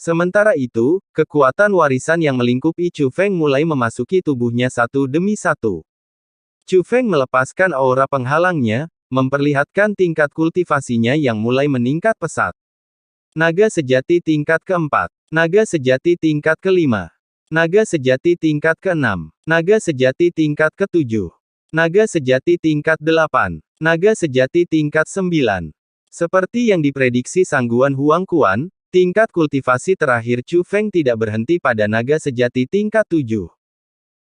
Sementara itu, kekuatan warisan yang melingkupi Chu Feng mulai memasuki tubuhnya satu demi satu. Chu Feng melepaskan aura penghalangnya, memperlihatkan tingkat kultivasinya yang mulai meningkat pesat. Naga sejati tingkat keempat. Naga sejati tingkat kelima. Naga sejati tingkat keenam. Naga sejati tingkat ketujuh. Naga sejati tingkat delapan. Naga sejati tingkat sembilan. Seperti yang diprediksi Sangguan Huang Quan, tingkat kultivasi terakhir Chu Feng tidak berhenti pada naga sejati tingkat 7.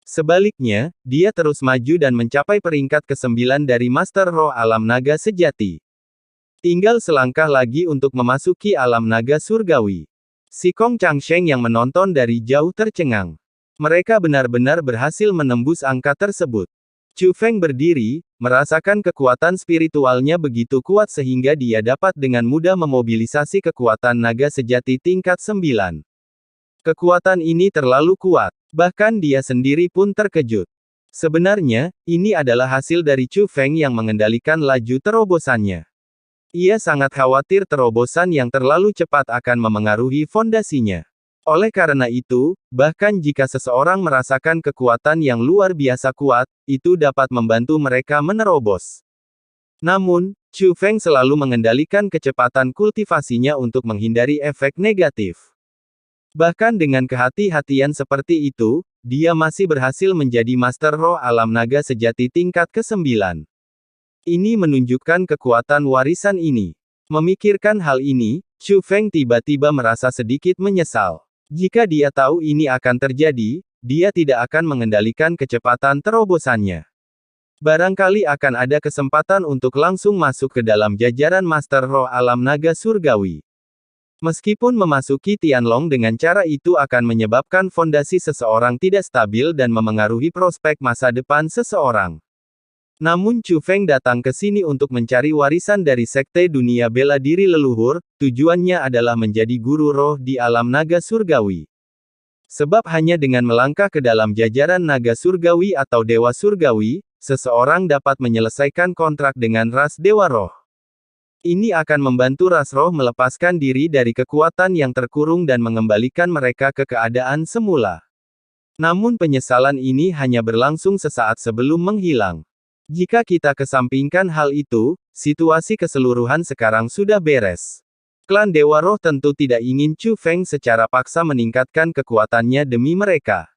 Sebaliknya, dia terus maju dan mencapai peringkat ke-9 dari Master Roh Alam Naga Sejati. Tinggal selangkah lagi untuk memasuki alam naga surgawi. Sikong Changsheng yang menonton dari jauh tercengang. Mereka benar-benar berhasil menembus angka tersebut. Chu Feng berdiri, merasakan kekuatan spiritualnya begitu kuat sehingga dia dapat dengan mudah memobilisasi kekuatan naga sejati tingkat 9. Kekuatan ini terlalu kuat. Bahkan dia sendiri pun terkejut. Sebenarnya, ini adalah hasil dari Chu Feng yang mengendalikan laju terobosannya. Ia sangat khawatir terobosan yang terlalu cepat akan memengaruhi fondasinya. Oleh karena itu, bahkan jika seseorang merasakan kekuatan yang luar biasa kuat, itu dapat membantu mereka menerobos. Namun, Chu Feng selalu mengendalikan kecepatan kultivasinya untuk menghindari efek negatif. Bahkan dengan kehati-hatian seperti itu, dia masih berhasil menjadi Master Roh Alam Naga Sejati tingkat ke-9. Ini menunjukkan kekuatan warisan ini. Memikirkan hal ini, Chu Feng tiba-tiba merasa sedikit menyesal. Jika dia tahu ini akan terjadi, dia tidak akan mengendalikan kecepatan terobosannya. Barangkali akan ada kesempatan untuk langsung masuk ke dalam jajaran Master Roh Alam Naga Surgawi. Meskipun memasuki Tianlong dengan cara itu akan menyebabkan fondasi seseorang tidak stabil dan memengaruhi prospek masa depan seseorang. Namun Chu Feng datang ke sini untuk mencari warisan dari Sekte Dunia Bela Diri Leluhur, tujuannya adalah menjadi guru roh di alam naga surgawi. Sebab hanya dengan melangkah ke dalam jajaran naga surgawi atau dewa surgawi, seseorang dapat menyelesaikan kontrak dengan ras dewa roh. Ini akan membantu ras roh melepaskan diri dari kekuatan yang terkurung dan mengembalikan mereka ke keadaan semula. Namun penyesalan ini hanya berlangsung sesaat sebelum menghilang. Jika kita kesampingkan hal itu, situasi keseluruhan sekarang sudah beres. Klan Dewa Roh tentu tidak ingin Chu Feng secara paksa meningkatkan kekuatannya demi mereka.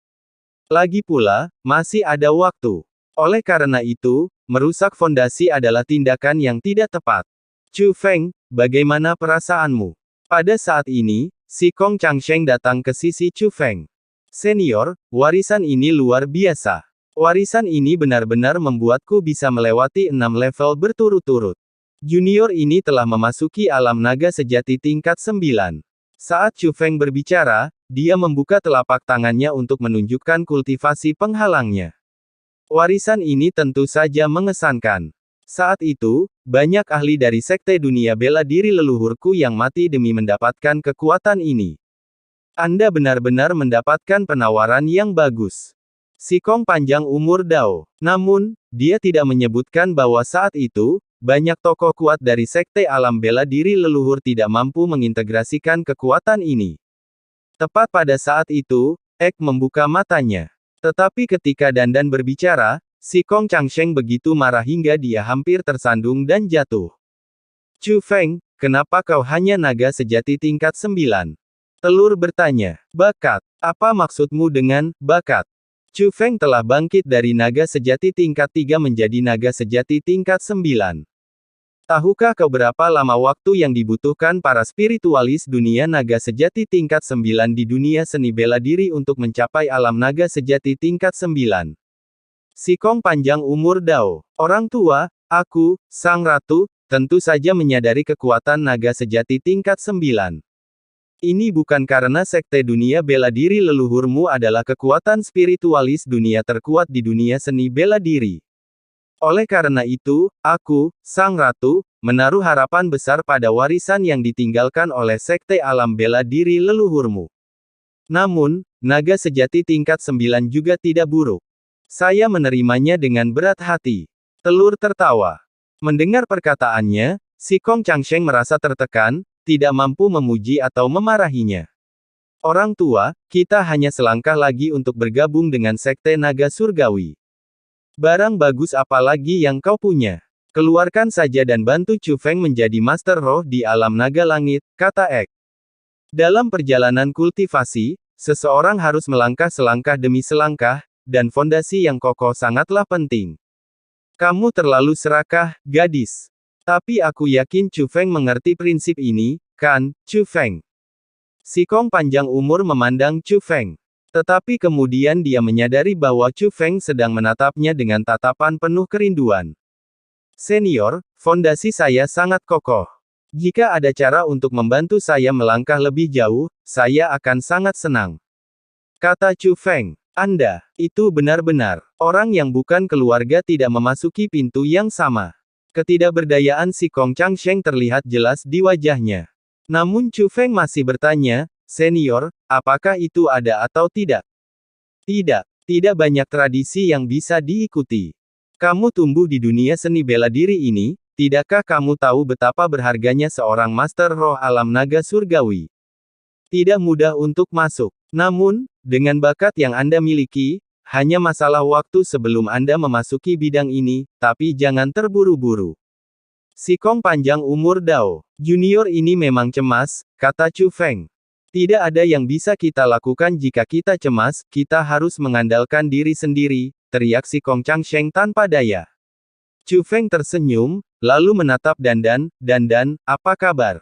Lagi pula, masih ada waktu. Oleh karena itu, merusak fondasi adalah tindakan yang tidak tepat. Chu Feng, bagaimana perasaanmu? Pada saat ini, Sikong Changsheng datang ke sisi Chu Feng. Senior, warisan ini luar biasa. Warisan ini benar-benar membuatku bisa melewati 6 level berturut-turut. Junior ini telah memasuki alam naga sejati tingkat 9. Saat Chu Feng berbicara, dia membuka telapak tangannya untuk menunjukkan kultivasi penghalangnya. Warisan ini tentu saja mengesankan. Saat itu, banyak ahli dari Sekte Dunia Bela Diri Leluhurku yang mati demi mendapatkan kekuatan ini. Anda benar-benar mendapatkan penawaran yang bagus. Sikong panjang umur Dao. Namun, dia tidak menyebutkan bahwa saat itu, banyak tokoh kuat dari Sekte Alam Bela Diri Leluhur tidak mampu mengintegrasikan kekuatan ini. Tepat pada saat itu, Ek membuka matanya. Tetapi ketika Dandan berbicara, Sikong Changsheng begitu marah hingga dia hampir tersandung dan jatuh. Chu Feng, kenapa kau hanya naga sejati tingkat 9? Telur bertanya. Bakat. Apa maksudmu dengan bakat? Chu Feng telah bangkit dari naga sejati tingkat 3 menjadi naga sejati tingkat 9. Tahukah kau berapa lama waktu yang dibutuhkan para spiritualis dunia naga sejati tingkat 9 di dunia seni bela diri untuk mencapai alam naga sejati tingkat 9? Sikong panjang umur Dao. Orang tua, aku, Sang Ratu, tentu saja menyadari kekuatan naga sejati tingkat 9. Ini bukan karena Sekte Dunia Bela Diri Leluhurmu adalah kekuatan spiritualis dunia terkuat di dunia seni bela diri. Oleh karena itu, aku, Sang Ratu, menaruh harapan besar pada warisan yang ditinggalkan oleh Sekte Alam Bela Diri Leluhurmu. Namun, naga sejati tingkat 9 juga tidak buruk. Saya menerimanya dengan berat hati. Telur tertawa. Mendengar perkataannya, Sikong Changsheng merasa tertekan, tidak mampu memuji atau memarahinya. Orang tua, kita hanya selangkah lagi untuk bergabung dengan Sekte Naga Surgawi. Barang bagus apa lagi yang kau punya? Keluarkan saja dan bantu Chu Feng menjadi Master Roh di alam naga langit, kata Ek. Dalam perjalanan kultivasi, seseorang harus melangkah selangkah demi selangkah, dan fondasi yang kokoh sangatlah penting. Kamu terlalu serakah, gadis. Tapi aku yakin Chu Feng mengerti prinsip ini, kan, Chu Feng? Sikong panjang umur memandang Chu Feng. Tetapi kemudian dia menyadari bahwa Chu Feng sedang menatapnya dengan tatapan penuh kerinduan. Senior, fondasi saya sangat kokoh. Jika ada cara untuk membantu saya melangkah lebih jauh, saya akan sangat senang. Kata Chu Feng. Anda, itu benar-benar, orang yang bukan keluarga tidak memasuki pintu yang sama. Ketidakberdayaan si Kong Changsheng terlihat jelas di wajahnya. Namun Chu Feng masih bertanya, senior, apakah itu ada atau tidak? Tidak, tidak banyak tradisi yang bisa diikuti. Kamu tumbuh di dunia seni bela diri ini, tidakkah kamu tahu betapa berharganya seorang Master Roh Alam Naga Surgawi? Tidak mudah untuk masuk. Namun, dengan bakat yang Anda miliki, hanya masalah waktu sebelum Anda memasuki bidang ini, tapi jangan terburu-buru. Sikong panjang umur Dao Junior ini memang cemas, kata Chu Feng. Tidak ada yang bisa kita lakukan jika kita cemas, kita harus mengandalkan diri sendiri, teriak Sikong Changsheng tanpa daya. Chu Feng tersenyum, lalu menatap Dandan, Dandan, apa kabar?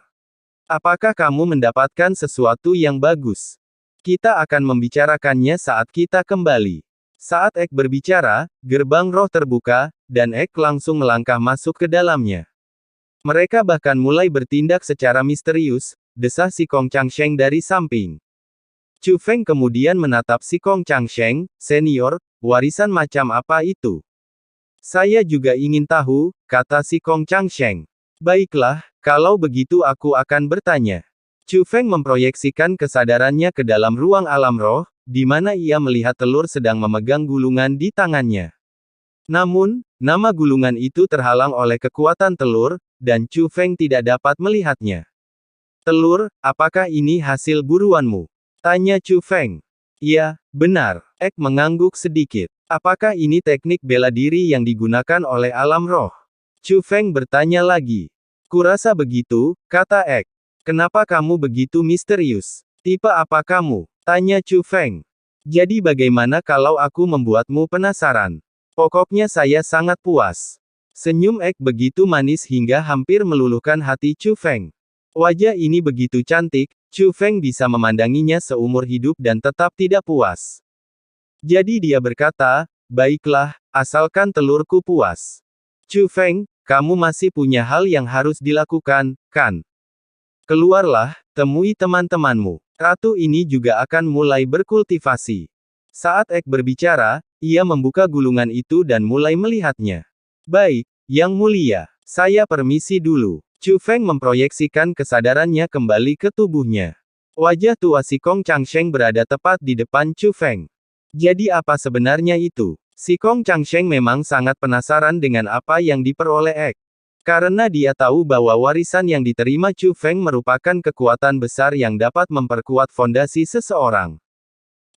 Apakah kamu mendapatkan sesuatu yang bagus? Kita akan membicarakannya saat kita kembali. Saat Ek berbicara, gerbang roh terbuka, dan Ek langsung melangkah masuk ke dalamnya. Mereka bahkan mulai bertindak secara misterius, desah si Kong Changsheng dari samping. Chu Feng kemudian menatap si Kong Changsheng, senior, warisan macam apa itu? Saya juga ingin tahu, kata si Kong Changsheng. Baiklah, kalau begitu aku akan bertanya. Chu Feng memproyeksikan kesadarannya ke dalam ruang alam roh, di mana ia melihat telur sedang memegang gulungan di tangannya. Namun, nama gulungan itu terhalang oleh kekuatan telur, dan Chu Feng tidak dapat melihatnya. Telur, apakah ini hasil buruanmu? Tanya Chu Feng. Iya, benar. Ek mengangguk sedikit. Apakah ini teknik bela diri yang digunakan oleh alam roh? Chu Feng bertanya lagi. Kurasa begitu, kata Ek. Kenapa kamu begitu misterius? Tipe apa kamu? Tanya Chu Feng. Jadi bagaimana kalau aku membuatmu penasaran? Pokoknya saya sangat puas. Senyum Ek begitu manis hingga hampir meluluhkan hati Chu Feng. Wajah ini begitu cantik, Chu Feng bisa memandanginya seumur hidup dan tetap tidak puas. Jadi dia berkata, baiklah, asalkan telurku puas. Chu Feng, kamu masih punya hal yang harus dilakukan, kan? Keluarlah, temui teman-temanmu. Ratu ini juga akan mulai berkultivasi. Saat Ek berbicara, ia membuka gulungan itu dan mulai melihatnya. Baik, Yang Mulia, saya permisi dulu. Chu Feng memproyeksikan kesadarannya kembali ke tubuhnya. Wajah tua si Kong Changsheng berada tepat di depan Chu Feng. Jadi apa sebenarnya itu? Si Kong Changsheng memang sangat penasaran dengan apa yang diperoleh Ek. Karena dia tahu bahwa warisan yang diterima Chu Feng merupakan kekuatan besar yang dapat memperkuat fondasi seseorang.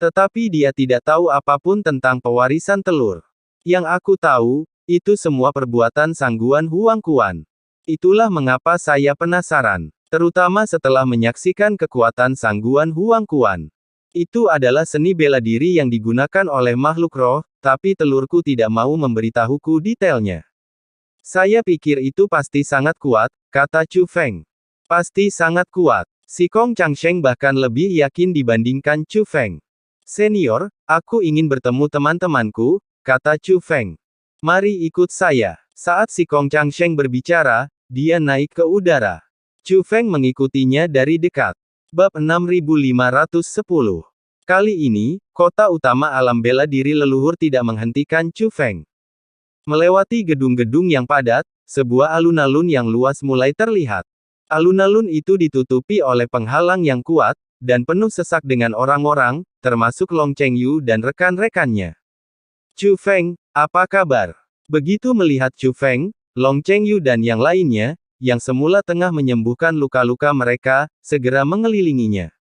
Tetapi dia tidak tahu apapun tentang pewarisan telur. Yang aku tahu, itu semua perbuatan Sangguan Huang Quan. Itulah mengapa saya penasaran. Terutama setelah menyaksikan kekuatan Sangguan Huang Quan. Itu adalah seni bela diri yang digunakan oleh makhluk roh, tapi telurku tidak mau memberitahuku detailnya. Saya pikir itu pasti sangat kuat, kata Chu Feng. Pasti sangat kuat. Si Kong Changsheng bahkan lebih yakin dibandingkan Chu Feng. Senior, aku ingin bertemu teman-temanku, kata Chu Feng. Mari ikut saya. Saat si Kong Changsheng berbicara, dia naik ke udara. Chu Feng mengikutinya dari dekat. Bab 6510. Kali ini, kota utama alam bela diri leluhur tidak menghentikan Chu Feng. Melewati gedung-gedung yang padat, sebuah alun-alun yang luas mulai terlihat. Alun-alun itu ditutupi oleh penghalang yang kuat, dan penuh sesak dengan orang-orang, termasuk Long Chengyu dan rekan-rekannya. Chu Feng, apa kabar? Begitu melihat Chu Feng, Long Chengyu dan yang lainnya, yang semula tengah menyembuhkan luka-luka mereka, segera mengelilinginya.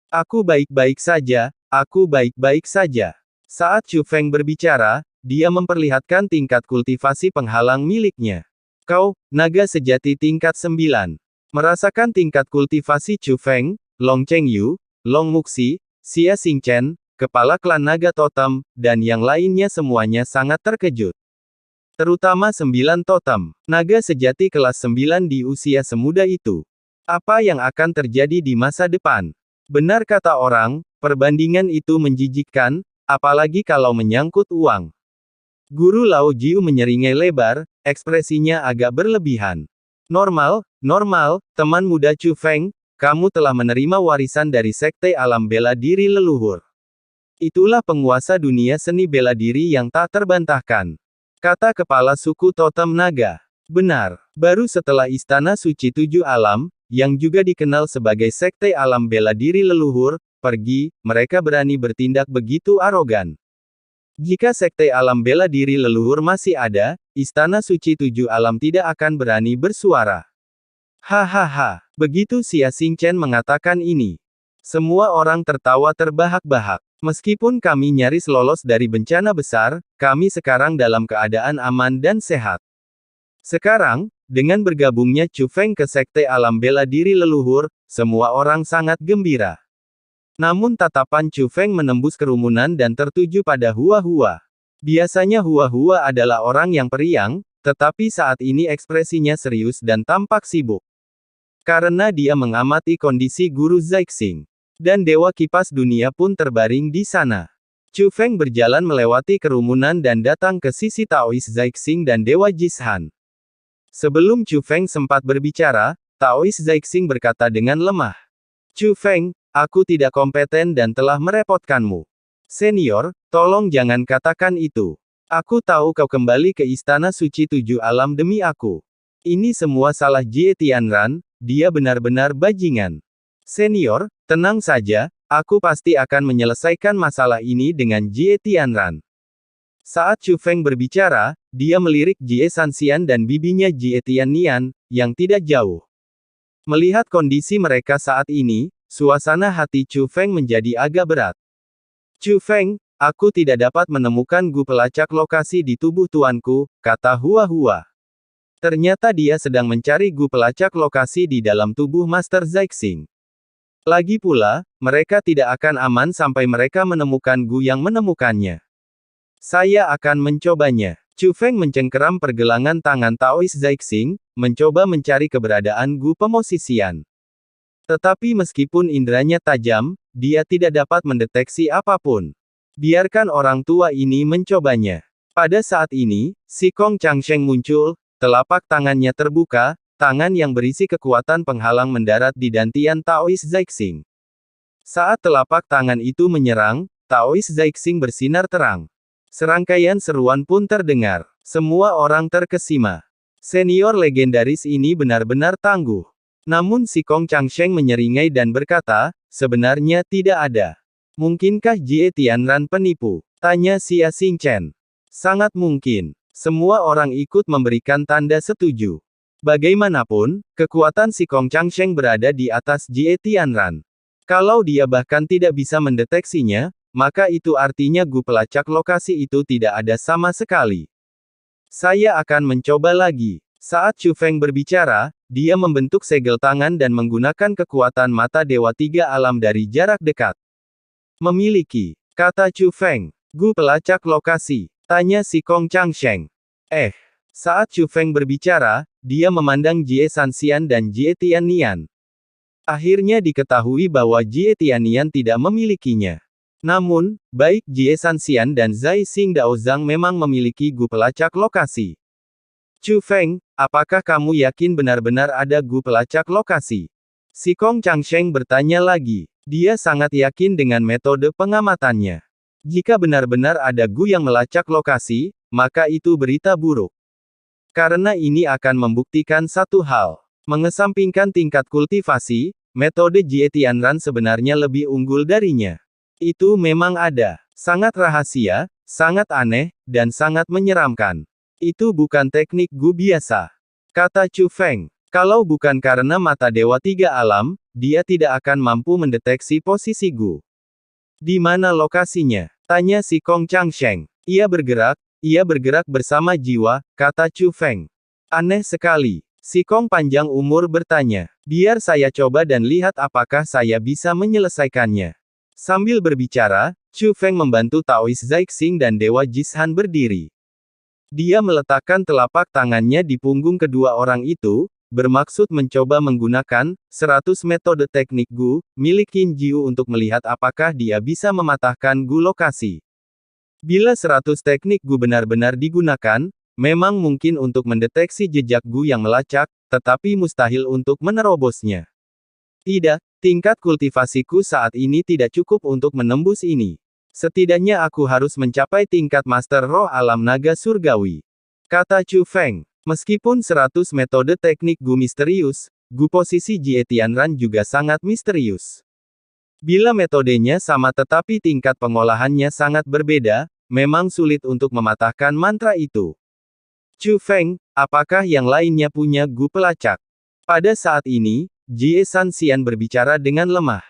Aku baik-baik saja, aku baik-baik saja. Saat Chu Feng berbicara, dia memperlihatkan tingkat kultivasi penghalang miliknya. Kau, naga sejati tingkat 9. Merasakan tingkat kultivasi Chu Feng, Long Chengyu, Long Muxi, Xia Xingchen, kepala klan naga totem, dan yang lainnya semuanya sangat terkejut. Terutama 9 totem, naga sejati kelas 9 di usia semuda itu. Apa yang akan terjadi di masa depan? Benar kata orang, perbandingan itu menjijikkan, apalagi kalau menyangkut uang. Guru Lao Jiu menyeringai lebar, ekspresinya agak berlebihan. Normal, teman muda Chu Feng, kamu telah menerima warisan dari Sekte Alam Bela Diri Leluhur. Itulah penguasa dunia seni bela diri yang tak terbantahkan. Kata kepala suku totem naga. Benar, baru setelah Istana Suci Tujuh Alam, yang juga dikenal sebagai Sekte Alam Bela Diri Leluhur, pergi, mereka berani bertindak begitu arogan. Jika Sekte Alam Bela Diri Leluhur masih ada, Istana Suci Tujuh Alam tidak akan berani bersuara. Hahaha, begitu Xia Xingchen mengatakan ini. Semua orang tertawa terbahak-bahak. Meskipun kami nyaris lolos dari bencana besar, kami sekarang dalam keadaan aman dan sehat. Sekarang, dengan bergabungnya Chu Feng ke Sekte Alam Bela Diri Leluhur, semua orang sangat gembira. Namun tatapan Chu Feng menembus kerumunan dan tertuju pada Hua-Hua. Biasanya Hua-Hua adalah orang yang periang, tetapi saat ini ekspresinya serius dan tampak sibuk. Karena dia mengamati kondisi Guru Zixing. Dan Dewa Kipas Dunia pun terbaring di sana. Chu Feng berjalan melewati kerumunan dan datang ke sisi Taois Zixing dan Dewa Jishan. Sebelum Chu Feng sempat berbicara, Taois Zixing berkata dengan lemah. Chu Feng, aku tidak kompeten dan telah merepotkanmu. Senior, tolong jangan katakan itu. Aku tahu kau kembali ke Istana Suci Tujuh Alam demi aku. Ini semua salah Jie Tianran, dia benar-benar bajingan. Senior, tenang saja, aku pasti akan menyelesaikan masalah ini dengan Jie Tianran. Saat Chu Feng berbicara, dia melirik Jie Sanxian dan bibinya Jie Tiannian, yang tidak jauh. Melihat kondisi mereka saat ini, suasana hati Chu Feng menjadi agak berat. Chu Feng, aku tidak dapat menemukan gu pelacak lokasi di tubuh tuanku, kata Hua-Hua. Ternyata dia sedang mencari gu pelacak lokasi di dalam tubuh Master Zixing. Lagi pula, mereka tidak akan aman sampai mereka menemukan gu yang menemukannya. Saya akan mencobanya. Chu Feng mencengkeram pergelangan tangan Taois Zixing, mencoba mencari keberadaan gu pemosisian. Tetapi meskipun inderanya tajam, dia tidak dapat mendeteksi apapun. Biarkan orang tua ini mencobanya. Pada saat ini, Si Kong Changsheng muncul, telapak tangannya terbuka, tangan yang berisi kekuatan penghalang mendarat di dantian Taois Zixing. Saat telapak tangan itu menyerang, Taois Zixing bersinar terang. Serangkaian seruan pun terdengar. Semua orang terkesima. Senior legendaris ini benar-benar tangguh. Namun Si Kong Changsheng menyeringai dan berkata, sebenarnya tidak ada. Mungkinkah Jie Tianran penipu? Tanya Xia Xingchen. Sangat mungkin. Semua orang ikut memberikan tanda setuju. Bagaimanapun, kekuatan Si Kong Changsheng berada di atas Jie Tianran. Kalau dia bahkan tidak bisa mendeteksinya, maka itu artinya gu pelacak lokasi itu tidak ada sama sekali. Saya akan mencoba lagi. Saat Chu Feng berbicara, dia membentuk segel tangan dan menggunakan kekuatan mata Dewa Tiga Alam dari jarak dekat. Memiliki, kata Chu Feng, gu pelacak lokasi, tanya Si Kong Changsheng. Saat Chu Feng berbicara, dia memandang Jie Sanxian dan Jie Tiannian. Akhirnya diketahui bahwa Jie Tiannian tidak memilikinya. Namun, baik Jie Sanxian dan Zai Xing Daozang memang memiliki gu pelacak lokasi. Chu Feng, apakah kamu yakin benar-benar ada gu pelacak lokasi? Si Kong Changsheng bertanya lagi. Dia sangat yakin dengan metode pengamatannya. Jika benar-benar ada gu yang melacak lokasi, maka itu berita buruk. Karena ini akan membuktikan satu hal. Mengesampingkan tingkat kultivasi, metode Jie Tianran sebenarnya lebih unggul darinya. Itu memang ada. Sangat rahasia, sangat aneh, dan sangat menyeramkan. Itu bukan teknik gu biasa. Kata Chu Feng. Kalau bukan karena mata Dewa Tiga Alam, dia tidak akan mampu mendeteksi posisi Gu. Di mana lokasinya? Tanya si Kong Changsheng. Ia bergerak bersama jiwa, kata Chu Feng. Aneh sekali. Si Kong panjang umur bertanya. Biar saya coba dan lihat apakah saya bisa menyelesaikannya. Sambil berbicara, Chu Feng membantu Taoist Zhaixing dan Dewa Jishan berdiri. Dia meletakkan telapak tangannya di punggung kedua orang itu, bermaksud mencoba menggunakan 100 metode teknik Gu milik Qin Jiu untuk melihat apakah dia bisa mematahkan Gu lokasi. Bila 100 teknik Gu benar-benar digunakan, memang mungkin untuk mendeteksi jejak Gu yang melacak, tetapi mustahil untuk menerobosnya. Tidak, tingkat kultivasiku saat ini tidak cukup untuk menembus ini. Setidaknya aku harus mencapai tingkat Master Roh Alam Naga Surgawi, kata Chu Feng. Meskipun 100 metode teknik Gu misterius, Gu posisi Jie Tianran juga sangat misterius. Bila metodenya sama tetapi tingkat pengolahannya sangat berbeda, memang sulit untuk mematahkan mantra itu. Chu Feng, apakah yang lainnya punya Gu pelacak? Pada saat ini, Jie Sanxian berbicara dengan lemah.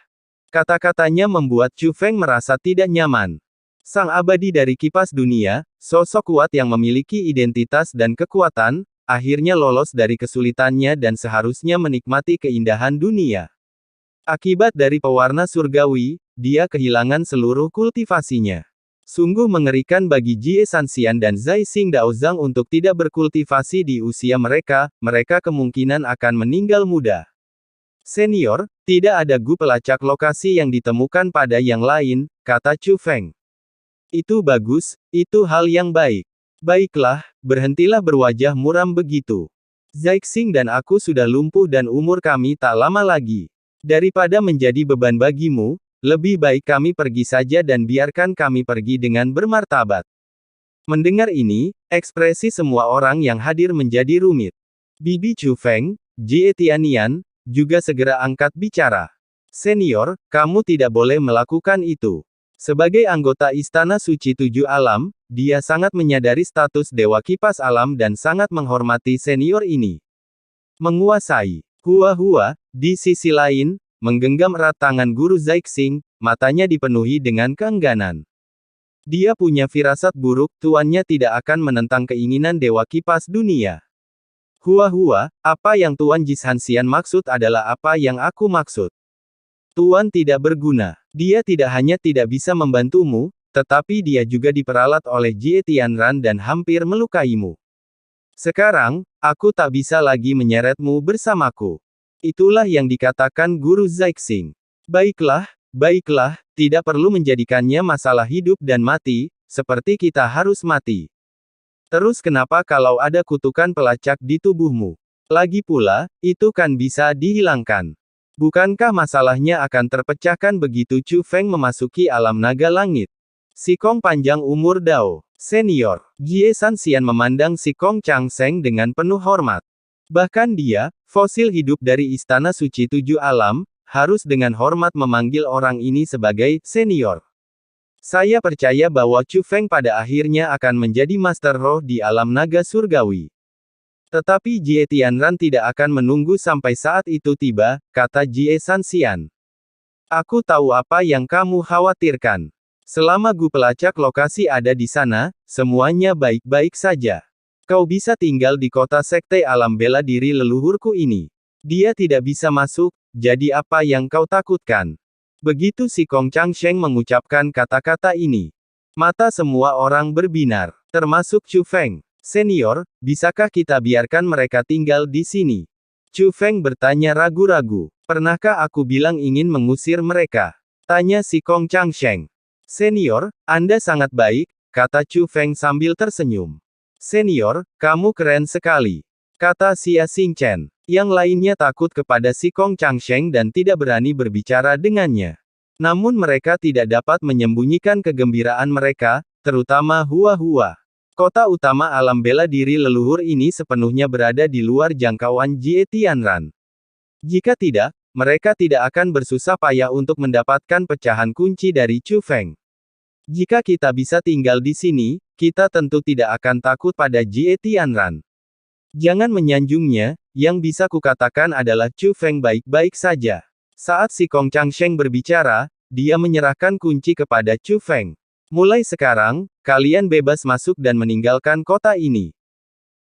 Kata-katanya membuat Chu Feng merasa tidak nyaman. Sang abadi dari kipas dunia, sosok kuat yang memiliki identitas dan kekuatan, akhirnya lolos dari kesulitannya dan seharusnya menikmati keindahan dunia. Akibat dari pewarna surgawi, dia kehilangan seluruh kultivasinya. Sungguh mengerikan bagi Jie Sanxian dan Zai Xing Daozang untuk tidak berkultivasi di usia mereka, mereka kemungkinan akan meninggal muda. Senior, tidak ada Gu pelacak lokasi yang ditemukan pada yang lain, kata Chu Feng. Itu bagus, itu hal yang baik. Baiklah, berhentilah berwajah muram begitu. Zhaixing dan aku sudah lumpuh dan umur kami tak lama lagi. Daripada menjadi beban bagimu, lebih baik kami pergi saja dan biarkan kami pergi dengan bermartabat. Mendengar ini, ekspresi semua orang yang hadir menjadi rumit. Bibi Chu Feng, Jie Tianian, juga segera angkat bicara. Senior, kamu tidak boleh melakukan itu. Sebagai anggota Istana Suci Tujuh Alam, dia sangat menyadari status Dewa Kipas Alam dan sangat menghormati senior ini. Menguasai. Hua-Hua, di sisi lain, menggenggam erat tangan Guru Zhaixing, matanya dipenuhi dengan keengganan. Dia punya firasat buruk, tuannya tidak akan menentang keinginan Dewa Kipas Dunia. Hua-Hua, apa yang Tuan Jishanxian maksud adalah apa yang aku maksud. Tuan tidak berguna. Dia tidak hanya tidak bisa membantumu, tetapi dia juga diperalat oleh Jie Tianran dan hampir melukaimu. Sekarang, aku tak bisa lagi menyeretmu bersamaku. Itulah yang dikatakan Guru Zhaixing. Baiklah, tidak perlu menjadikannya masalah hidup dan mati, seperti kita harus mati. Terus kenapa kalau ada kutukan pelacak di tubuhmu? Lagi pula, itu kan bisa dihilangkan. Bukankah masalahnya akan terpecahkan begitu Chu Feng memasuki alam naga langit? Si Kong panjang umur Dao, senior. Jie Sanxian memandang si Kong Changsheng dengan penuh hormat. Bahkan dia, fosil hidup dari Istana Suci Tujuh Alam, harus dengan hormat memanggil orang ini sebagai senior. Saya percaya bahwa Chu Feng pada akhirnya akan menjadi Master Roh di alam naga surgawi. Tetapi Jie Tianran tidak akan menunggu sampai saat itu tiba, kata Jie Sanxian. Aku tahu apa yang kamu khawatirkan. Selama Gu pelacak lokasi ada di sana, semuanya baik-baik saja. Kau bisa tinggal di kota sekte alam bela diri leluhurku ini. Dia tidak bisa masuk, jadi apa yang kau takutkan? Begitu si Kong Changsheng mengucapkan kata-kata ini. Mata semua orang berbinar, termasuk Chu Feng. Senior, bisakah kita biarkan mereka tinggal di sini? Chu Feng bertanya ragu-ragu. Pernahkah aku bilang ingin mengusir mereka? Tanya si Kong Changsheng. Senior, Anda sangat baik, kata Chu Feng sambil tersenyum. Senior, kamu keren sekali, kata Xia Xingchen. Yang lainnya takut kepada si Kong Changsheng dan tidak berani berbicara dengannya. Namun mereka tidak dapat menyembunyikan kegembiraan mereka, terutama Hua-Hua. Kota utama alam bela diri leluhur ini sepenuhnya berada di luar jangkauan Jie Tianran. Jika tidak, mereka tidak akan bersusah payah untuk mendapatkan pecahan kunci dari Chu Feng. Jika kita bisa tinggal di sini, kita tentu tidak akan takut pada Jie Tianran. Jangan menyanjungnya, yang bisa kukatakan adalah Chu Feng baik-baik saja. Saat si Kong Changsheng berbicara, dia menyerahkan kunci kepada Chu Feng. Mulai sekarang, kalian bebas masuk dan meninggalkan kota ini.